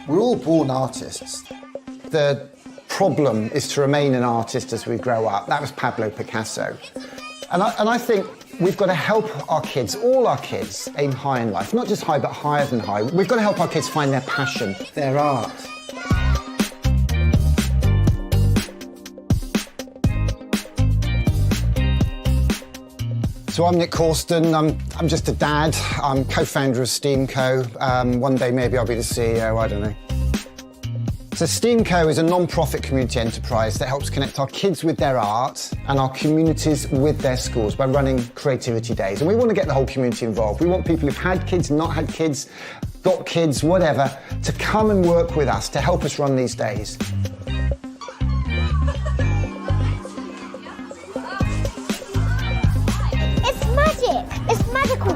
We're all born artists. The problem is to remain an artist as we grow up. That was Pablo Picasso. And I think we've got to help our kids, all our kids, aim high in life. Not just high, but higher than high. We've got to help our kids find their passion, their art. So I'm Nick Corsten, I'm just a dad, I'm co-founder of STEAMco. One day maybe I'll be the CEO, I don't know. So STEAMco is a non-profit community enterprise that helps connect our kids with their art and our communities with their schools by running creativity days. And we want to get the whole community involved. We want people who've had kids, not had kids, got kids, whatever, to come and work with us to help us run these days. It's magical.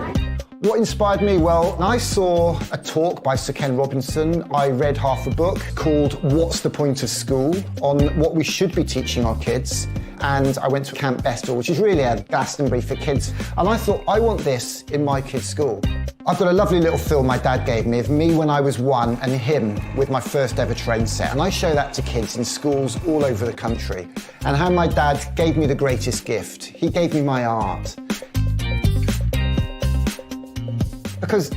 What inspired me? Well, I saw a talk by Sir Ken Robinson. I read half a book called What's the Point of School? On what we should be teaching our kids. And I went to Camp Bestel, which is really a Glastonbury for kids. And I thought, I want this in my kids' school. I've got a lovely little film my dad gave me of me when I was 1 and him with my first ever train set. And I show that to kids in schools all over the country. And how my dad gave me the greatest gift. He gave me my art. Because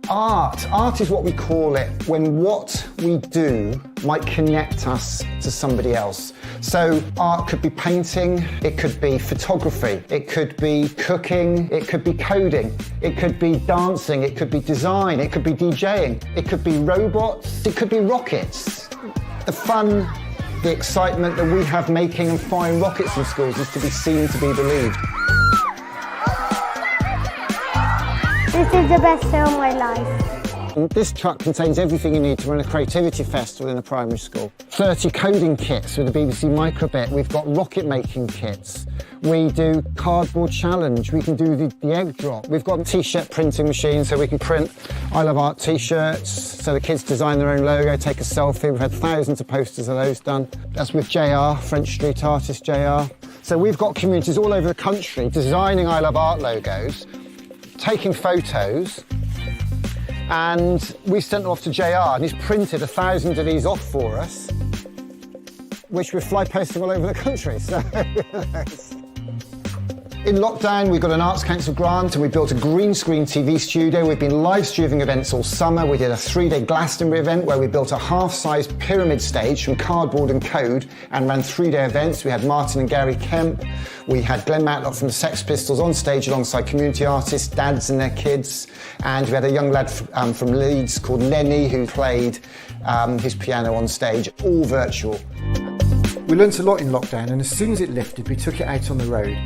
art is what we call it when what we do might connect us to somebody else. So art could be painting, it could be photography, it could be cooking, it could be coding, it could be dancing, it could be design, it could be DJing, it could be robots, it could be rockets. The fun, the excitement that we have making and firing rockets in schools is to be seen, to be believed. This is the best day of my life. This truck contains everything you need to run a creativity festival in a primary school. 30 coding kits with the BBC Microbit. We've got rocket making kits. We do cardboard challenge. We can do the egg drop. We've got a t-shirt printing machine so we can print I Love Art t-shirts. So the kids design their own logo, take a selfie. We've had thousands of posters of those done. That's with JR, French street artist JR. So we've got communities all over the country designing I Love Art logos, taking photos, and we sent them off to JR and he's printed 1,000 of these off for us, which we're fly posting all over the country. So in lockdown, we got an Arts Council grant and we built a green screen TV studio. We've been live streaming events all summer. We did a 3-day Glastonbury event where we built a half-sized pyramid stage from cardboard and code and ran 3-day events. We had Martin and Gary Kemp. We had Glenn Matlock from the Sex Pistols on stage alongside community artists, dads and their kids. And we had a young lad from Leeds called Lenny who played his piano on stage, all virtual. We learnt a lot in lockdown, and as soon as it lifted, we took it out on the road.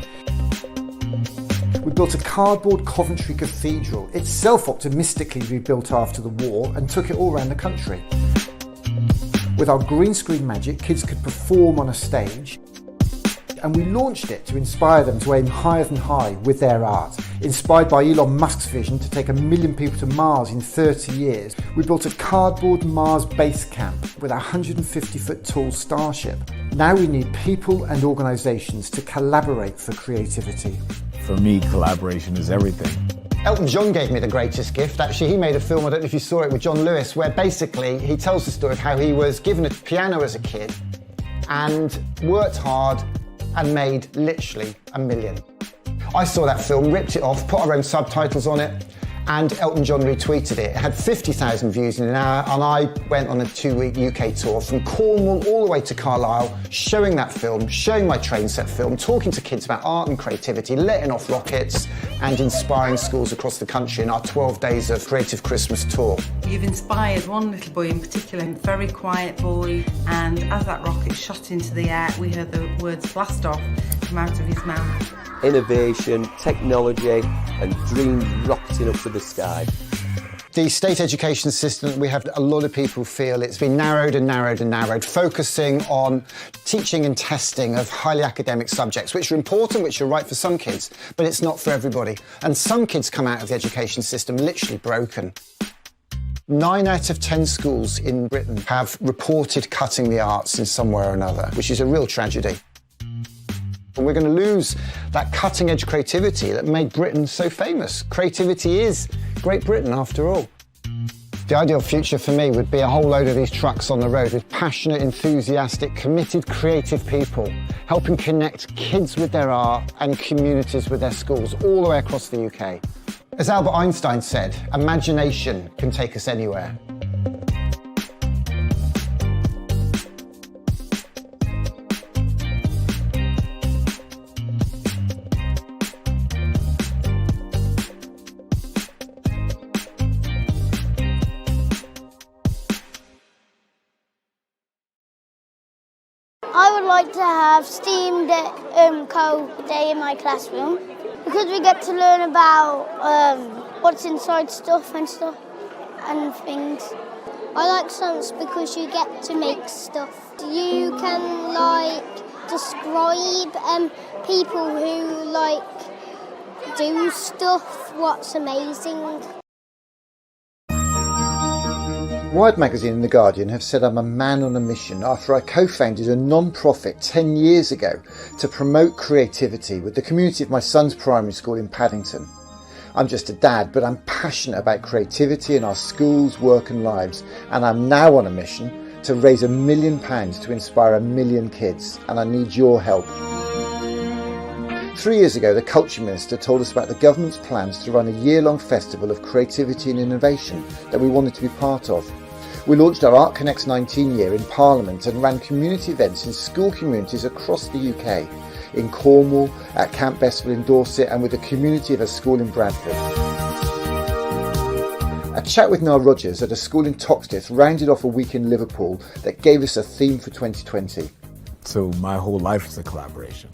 We built a cardboard Coventry Cathedral, itself optimistically rebuilt after the war, and took it all around the country. With our green screen magic, kids could perform on a stage, and we launched it to inspire them to aim higher than high with their art. Inspired by Elon Musk's vision to take 1 million people to Mars in 30 years, we built a cardboard Mars base camp with a 150-foot tall starship. Now we need people and organisations to collaborate for creativity. For me, collaboration is everything. Elton John gave me the greatest gift. Actually, he made a film, I don't know if you saw it, with John Lewis, where basically he tells the story of how he was given a piano as a kid and worked hard and made literally 1 million. I saw that film, ripped it off, put our own subtitles on it, and Elton John retweeted it. It had 50,000 views in an hour, and I went on a 2-week UK tour from Cornwall all the way to Carlisle, showing that film, showing my train set film, talking to kids about art and creativity, letting off rockets, and inspiring schools across the country in our 12 days of Creative Christmas tour. You've inspired one little boy in particular, a very quiet boy, and as that rocket shot into the air, we heard the words blast off come out of his mouth. Innovation, technology and dreams rocketing up to the sky. The state education system, we have a lot of people feel it's been narrowed and narrowed and narrowed, focusing on teaching and testing of highly academic subjects, which are important, which are right for some kids, but it's not for everybody. And some kids come out of the education system literally broken. 9 out of 10 schools in Britain have reported cutting the arts in some way or another, which is a real tragedy. And we're going to lose that cutting-edge creativity that made Britain so famous. Creativity is Great Britain, after all. The ideal future for me would be a whole load of these trucks on the road with passionate, enthusiastic, committed, creative people, helping connect kids with their art and communities with their schools all the way across the UK. As Albert Einstein said, imagination can take us anywhere. I would like to have STEAM code day in my classroom because we get to learn about what's inside stuff and things. I like science because you get to make stuff. You can describe people who do stuff, what's amazing. Wired magazine and The Guardian have said I'm a man on a mission after I co-founded a non-profit 10 years ago to promote creativity with the community of my son's primary school in Paddington. I'm just a dad, but I'm passionate about creativity in our schools, work and lives, and I'm now on a mission to raise £1 million to inspire 1 million kids, and I need your help. 3 years ago, the Culture Minister told us about the government's plans to run a year-long festival of creativity and innovation that we wanted to be part of. We launched our Art Connects 19 year in Parliament and ran community events in school communities across the UK, in Cornwall, at Camp Bestville in Dorset and with the community of a school in Bradford. A chat with Niall Rogers at a school in Toxteth rounded off a week in Liverpool that gave us a theme for 2020. So my whole life is a collaboration.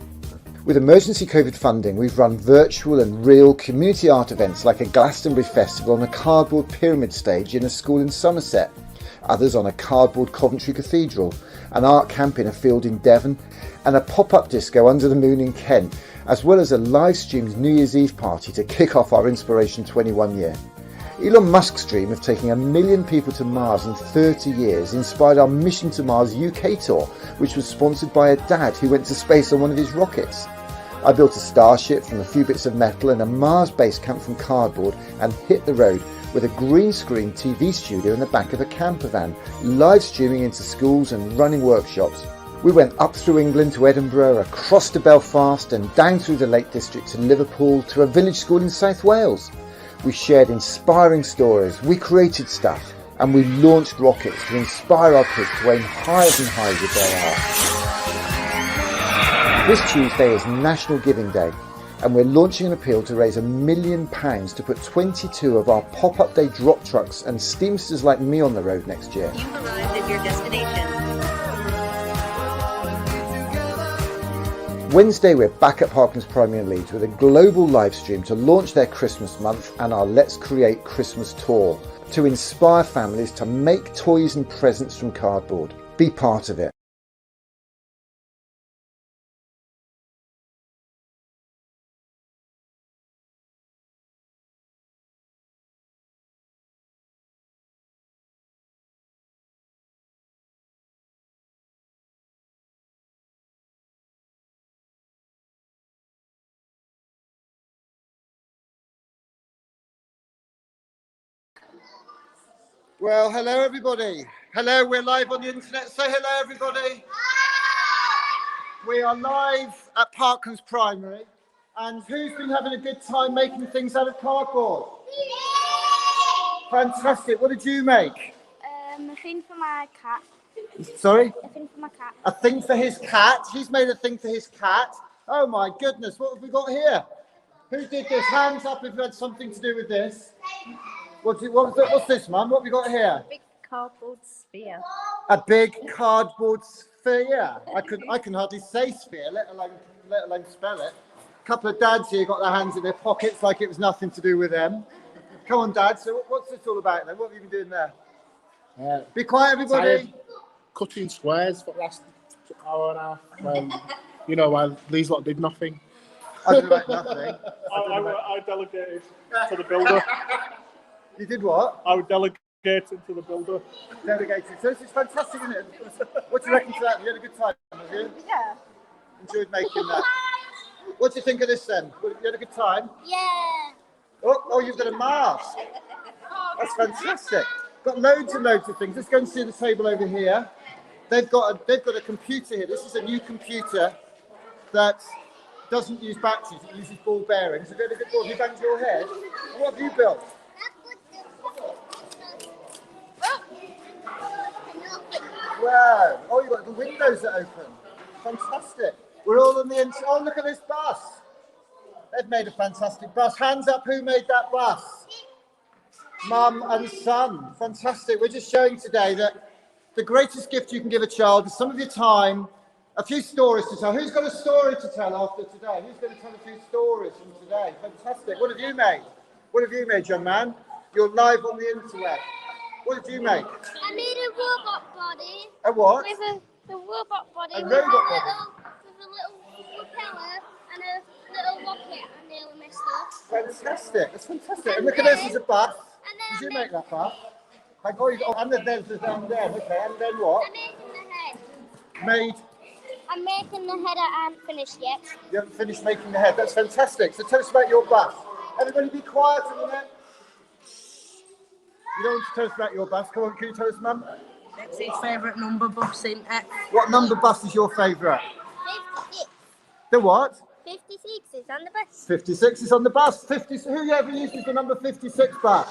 With emergency COVID funding, we've run virtual and real community art events like a Glastonbury festival on a cardboard pyramid stage in a school in Somerset, others on a cardboard Coventry Cathedral, an art camp in a field in Devon, and a pop-up disco under the moon in Kent, as well as a live-streamed New Year's Eve party to kick off our Inspiration 21 year. Elon Musk's dream of taking 1 million people to Mars in 30 years inspired our Mission to Mars UK tour, which was sponsored by a dad who went to space on one of his rockets. I built a starship from a few bits of metal and a Mars base camp from cardboard and hit the road with a green screen TV studio in the back of a camper van, live streaming into schools and running workshops. We went up through England to Edinburgh, across to Belfast and down through the Lake District to Liverpool to a village school in South Wales. We shared inspiring stories, we created stuff, and we launched rockets to inspire our kids to aim higher and higher with their art. This Tuesday is National Giving Day, and we're launching an appeal to raise £1 million to put 22 of our pop-up day drop trucks and steamsters like me on the road next year. You've arrived at your destination. Wednesday we're back at Parklands Primary in Leeds with a global live stream to launch their Christmas month and our Let's Create Christmas tour to inspire families to make toys and presents from cardboard. Be part of it. Well, hello everybody. Hello, we're live on the internet. Say hello everybody. We are live at Parklands Primary. And who's been having a good time making things out of cardboard? Fantastic. What did you make? A thing for my cat. Sorry? A thing for my cat. A thing for his cat. He's made a thing for his cat. Oh my goodness, what have we got here? Who did this? Hands up if you had something to do with this. What's this, Mum? What have we got here? Big cardboard sphere. A big cardboard sphere. I can hardly say sphere, let alone spell it. A couple of dads here got their hands in their pockets like it was nothing to do with them. Come on, Dad. So what's this all about then? What have you been doing there? Be quiet, everybody. Cutting squares for the last hour and a half. While these lot did nothing. I did like nothing. I delegated to the builder. You did what? I would delegate it to the builder. Delegated. So this is fantastic, isn't it? What do you reckon to that? You had a good time, have you? Yeah. Enjoyed making that. What do you think of this then? You had a good time? Yeah. Oh, you've got a mask. That's fantastic. Got loads and loads of things. Let's go and see the table over here. They've got a computer here. This is a new computer that doesn't use batteries. It uses ball bearings. Have you ever before? Have you banged your head? What have you built? Wow. Oh, you've got the windows that open. Fantastic. We're all on the inside. Oh, look at this bus. They've made a fantastic bus. Hands up, who made that bus? Mum and son. Fantastic. We're just showing today that the greatest gift you can give a child is some of your time, a few stories to tell. Who's got a story to tell after today? Who's going to tell a few stories from today? Fantastic. What have you made? What have you made, young man? You're live on the interweb. What did you make? I made a robot body. A what? With a robot body. A robot body? With a little propeller and a little rocket. I nearly messed up. Fantastic. That's fantastic. And look at this, there's a bus. And Did then you make that bus? And there's down there. Okay, and then what? I'm making the head. Made. I'm making the head. I haven't finished yet. You haven't finished making the head. That's fantastic. So tell us about your bus. Everybody be quiet a minute. You don't want to tell us about your bus. Come on, can you tell us, Mum? It's his favourite number bus, isn't it? What number bus is your favourite? 56. The what? 56 is on the bus. 56 is on the bus. 50. Who ever uses the number 56 bus?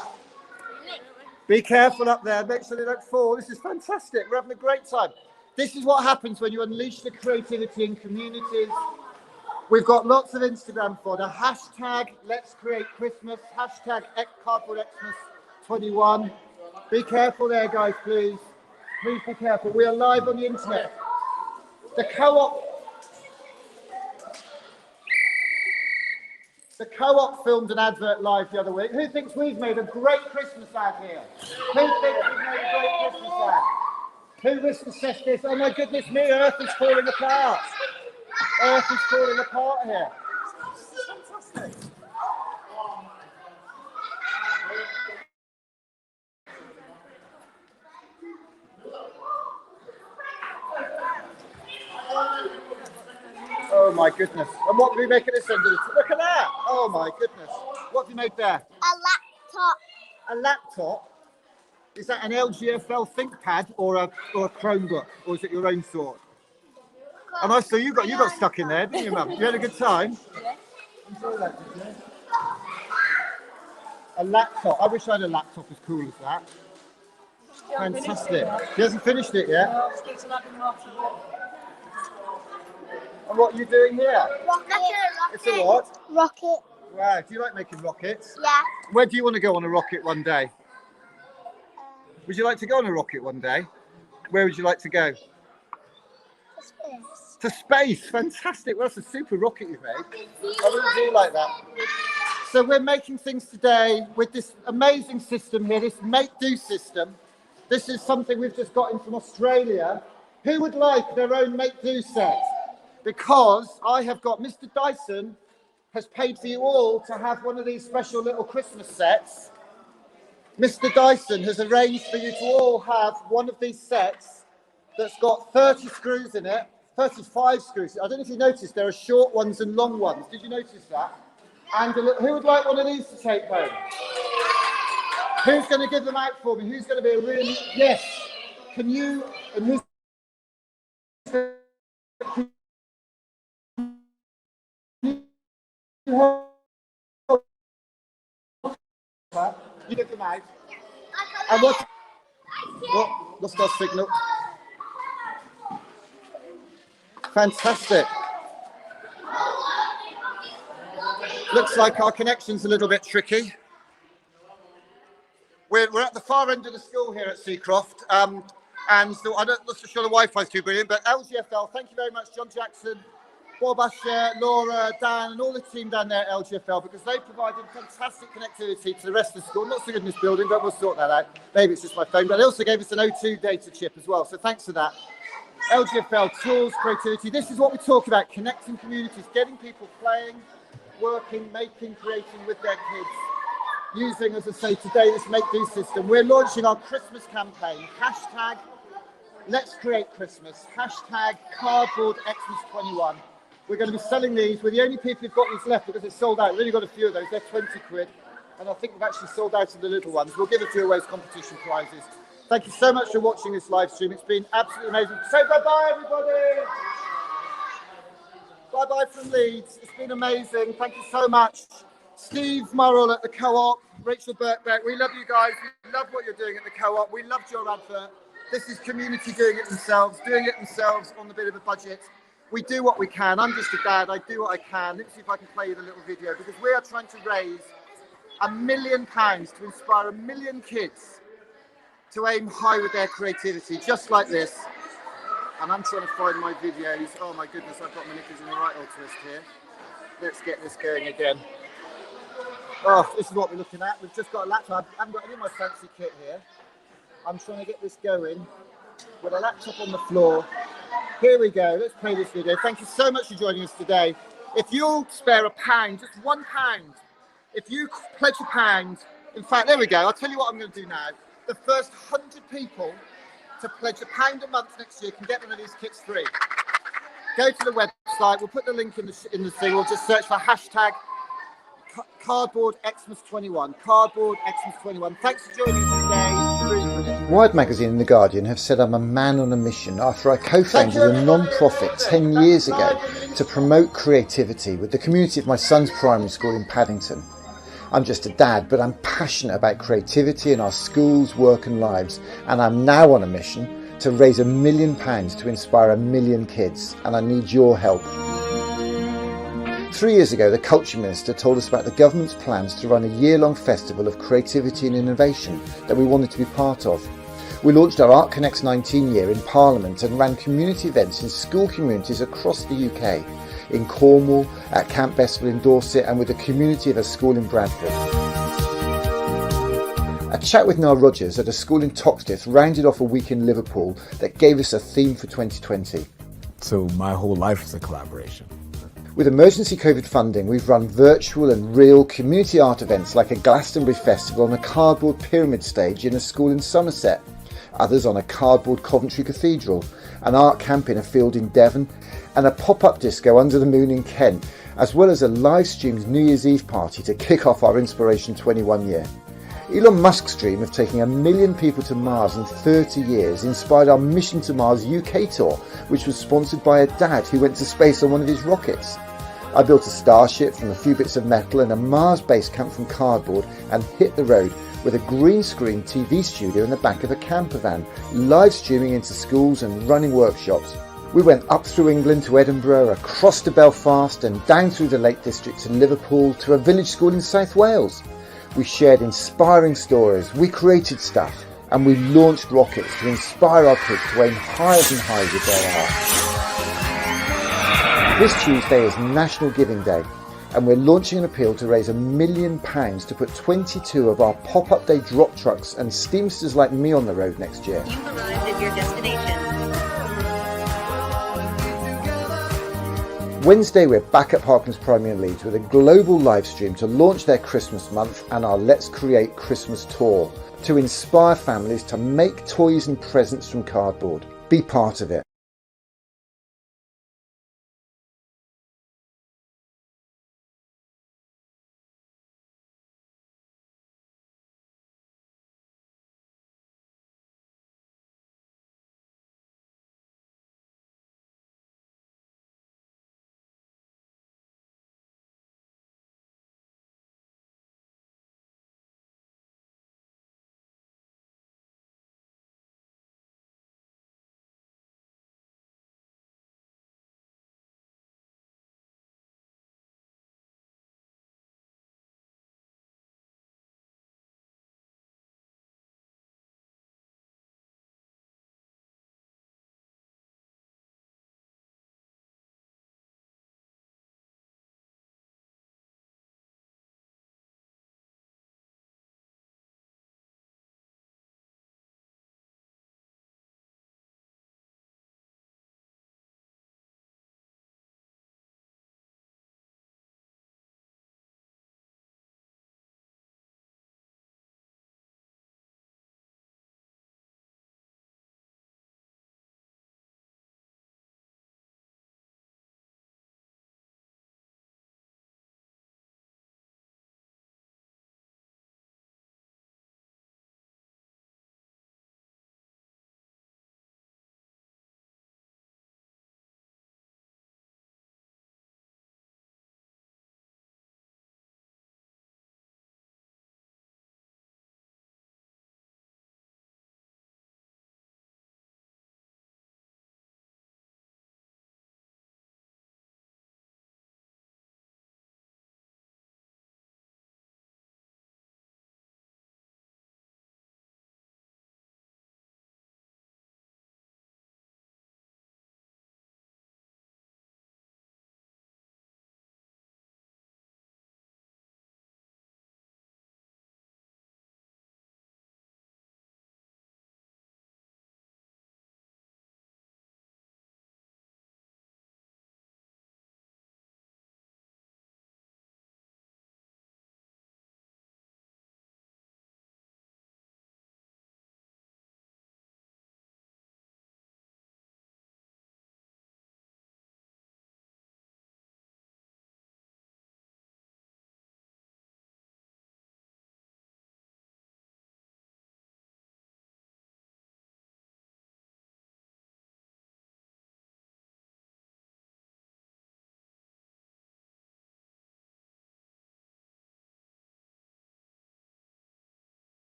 Be careful up there. Make sure they don't fall. This is fantastic. We're having a great time. This is what happens when you unleash the creativity in communities. We've got lots of Instagram fodder. Hashtag Let's Create Christmas. Hashtag Cardboard Xmas 21. Be careful there, guys, please. Please be careful. We are live on the internet. The co-op filmed an advert live the other week. Who thinks we've made a great Christmas ad here? Who thinks we've made a great Christmas ad? Who listens says this? Oh my goodness me, Earth is falling apart. Earth is falling apart here. Fantastic. Oh my goodness. And what did we make at this end of it? Look at that. Oh my goodness. What have you made there? A laptop. A laptop? Is that an LGFL ThinkPad or a Chromebook? Or is it your own sort? And I saw you got stuck in there, didn't you, Mum? You had a good time? Yeah. Enjoy that, did you? A laptop. I wish I had a laptop as cool as that. Fantastic. He hasn't finished it yet. And what are you doing here? Rocket. It's a what? Rocket. Wow, do you like making rockets? Yeah. Where do you want to go on a rocket one day? Would you like to go on a rocket one day? Where would you like to go? Space. To space. Fantastic. Well, that's a super rocket you've made. I really do like that. So we're making things today with this amazing system here, this make-do system. This is something we've just got in from Australia. Who would like their own make-do set? Because I have got Mr. Dyson has paid for you all to have one of these special little Christmas sets. Mr. Dyson has arranged for you to all have one of these sets that's got 30 screws in it, 35 screws. I don't know if you noticed, there are short ones and long ones. Did you notice that? And who would like one of these to take home? Who's going to give them out for me? Who's going to be a really... Yes. Can you... And who's... You get them out. And what? Lost our signal. Fantastic. Looks like our connection's a little bit tricky. We're at the far end of the school here at Seacroft. And so I'm not so sure the Wi-Fi's too brilliant, but LGFL, thank you very much, John Jackson, Bob Usher, Laura, Dan, and all the team down there at LGFL, because they provided fantastic connectivity to the rest of the school. Not so good in this building, but we'll sort that out. Maybe it's just my phone, but they also gave us an O2 data chip as well, so thanks for that. LGFL, tools, creativity. This is what we talk about, connecting communities, getting people playing, working, making, creating with their kids. Using, as I say, today, this make-do system. We're launching our Christmas campaign. Hashtag Let's Create Christmas. Hashtag Cardboard Xmas 21. We're going to be selling these. We're the only people who've got these left because it's sold out. We've only got a few of those. They're 20 quid. and I think we've actually sold out of the little ones. We'll give a few away as competition prizes. Thank you so much for watching this live stream. It's been absolutely amazing. Say bye-bye, everybody. Bye-bye from Leeds. It's been amazing. Thank you so much. Steve Murrell at the Co-op, Rachel Birkbeck, we love you guys. We love what you're doing at the Co-op. We loved your advert. This is community doing it themselves on a bit of a budget. We do what we can. I'm just a dad. I do what I can. Let's see if I can play you the little video, because we are trying to raise £1 million to inspire 1 million kids to aim high with their creativity, just like this. And I'm trying to find my videos. Oh my goodness, I've got my knickers in the right old twist here. Let's get this going again. Oh, this is what we're looking at. We've just got a laptop. I haven't got any of my fancy kit here. I'm trying to get this going with a laptop on the floor. Here we go. Let's play this video. Thank you so much for joining us today. If you'll spare £1, just £1, if you pledge £1, in fact, there we go. I'll tell you what I'm going to do now. The first 100 people to pledge £1 a month next year can get one of these kits free. Go to the website. We'll put the link in the thing. We'll just search for hashtag Cardboard Xmas 21. Cardboard Xmas 21. Thanks for joining us today. Wired Magazine and The Guardian have said I'm a man on a mission after I co-founded a non-profit 10 years ago to promote creativity with the community of my son's primary school in Paddington. I'm just a dad, but I'm passionate about creativity in our schools, work and lives, and I'm now on a mission to raise £1 million to inspire 1 million kids, and I need your help. 3 years ago, the Culture Minister told us about the government's plans to run a year-long festival of creativity and innovation that we wanted to be part of. We launched our Art Connects 19 year in Parliament and ran community events in school communities across the UK, in Cornwall, at Camp Bessville in Dorset, and with the community of a school in Bradford. A chat with Niall Rogers at a school in Toxteth rounded off a week in Liverpool that gave us a theme for 2020. So my whole life is a collaboration. With emergency COVID funding, we've run virtual and real community art events like a Glastonbury festival on a cardboard pyramid stage in a school in Somerset, others on a cardboard Coventry Cathedral, an art camp in a field in Devon, and a pop-up disco under the moon in Kent, as well as a live-streamed New Year's Eve party to kick off our Inspiration 21 year. Elon Musk's dream of taking 1 million people to Mars in 30 years inspired our Mission to Mars UK tour, which was sponsored by a dad who went to space on one of his rockets. I built a starship from a few bits of metal and a Mars base camp from cardboard and hit the road with a green screen TV studio in the back of a camper van, live streaming into schools and running workshops. We went up through England to Edinburgh, across to Belfast and down through the Lake District to Liverpool to a village school in South Wales. We shared inspiring stories, we created stuff, and we launched rockets to inspire our kids to aim higher and higher with their art. This Tuesday is National Giving Day, and we're launching an appeal to raise £1 million to put 22 of our pop-up day drop trucks and steamsters like me on the road next year. You've arrived at your destination. Wednesday, we're back at Parklands Primary in Leeds with a global live stream to launch their Christmas month and our Let's Create Christmas tour to inspire families to make toys and presents from cardboard. Be part of it.